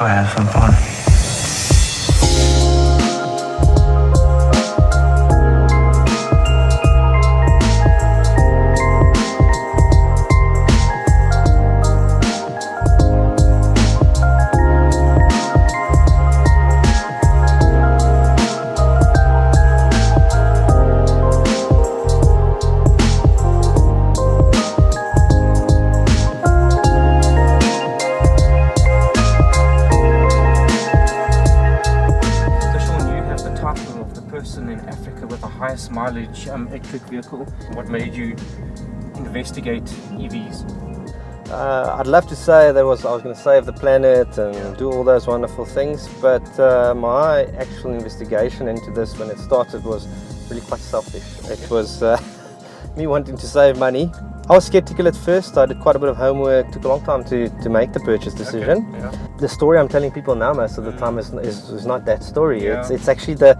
go have some fun. In Africa with the highest mileage electric vehicle. What made you investigate EVs? I'd love to say I was going to save the planet and do all those wonderful things, but my actual investigation into this when it started was really quite selfish. It was me wanting to save money. I was skeptical at first. I did quite a bit of homework, took a long time to make the purchase decision. Okay. Yeah. The story I'm telling people now most of the time is not that story. Yeah. It's actually the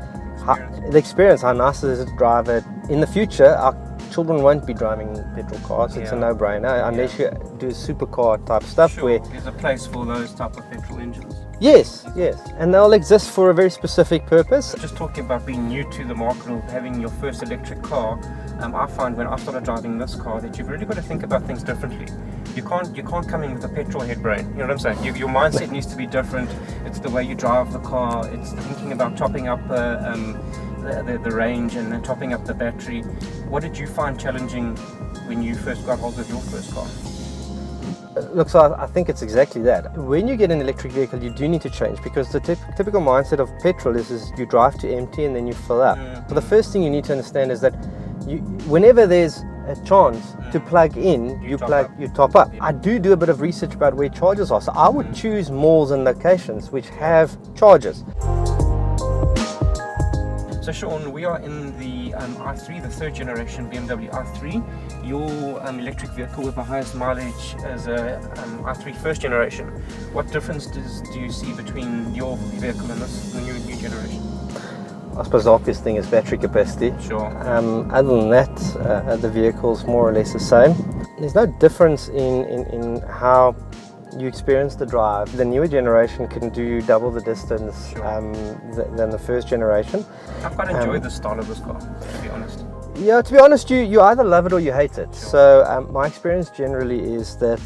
experience. How nice is it to drive it? In the future, our children won't be driving petrol cars. It's a no-brainer unless you do supercar type stuff. Sure. Where there's a place for those type of petrol engines. Yes, and they'll exist for a very specific purpose. Just talking about being new to the market or having your first electric car, I find when I started driving this car that you've really got to think about things differently. You can't come in with a petrol head brain. You know what I'm saying? Your mindset needs to be different. It's the way you drive the car. It's thinking about topping up the range and then topping up the battery. What did you find challenging when you first got hold of your first car? Look, so I think it's exactly that. When you get an electric vehicle, you do need to change because the typical mindset of petrol is you drive to empty and then you fill up. So the first thing you need to understand is that whenever there's a chance to plug in, you top up. I do a bit of research about where chargers are. So I would choose malls and locations which have chargers. So Sean, we are in the i3, the third generation BMW i3. Your electric vehicle with the highest mileage is a i3 first generation. What difference do you see between your vehicle and the new generation? I suppose the obvious thing is battery capacity. Sure. Other than that, the vehicle's more or less the same. There's no difference in how you experience the drive. The newer generation can do double the distance than the first generation. I quite enjoy the style of this car, to be honest. Yeah, to be honest, you either love it or you hate it. Sure. So my experience generally is that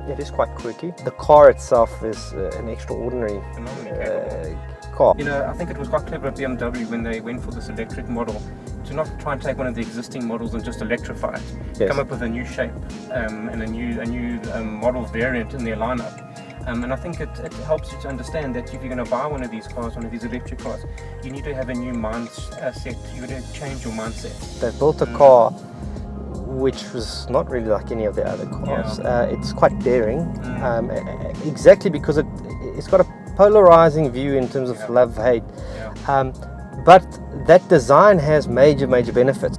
it is quite quirky. The car itself is an extraordinary car. You know, I think it was quite clever at BMW when they went for this electric model to not try and take one of the existing models and just electrify it. Yes. Come up with a new shape and a new model variant in their lineup. And I think it helps you to understand that if you're going to buy one of these cars, one of these electric cars, you need to have a new mindset. You're going to change your mindset. They built a car which was not really like any of the other cars. Yeah. It's quite daring, exactly because it's got a polarizing view in terms of love-hate. Yeah. But that design has major benefits.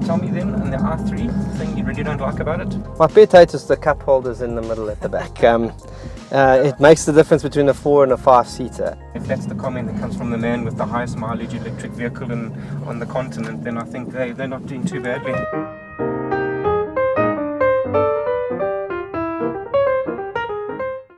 Tell me then, on the i3, thing you really don't like about it? My pet hate is the cup holders in the middle at the back. It makes the difference between a 4 and a 5-seater. If that's the comment that comes from the man with the highest mileage electric vehicle on the continent, then I think they're not doing too badly.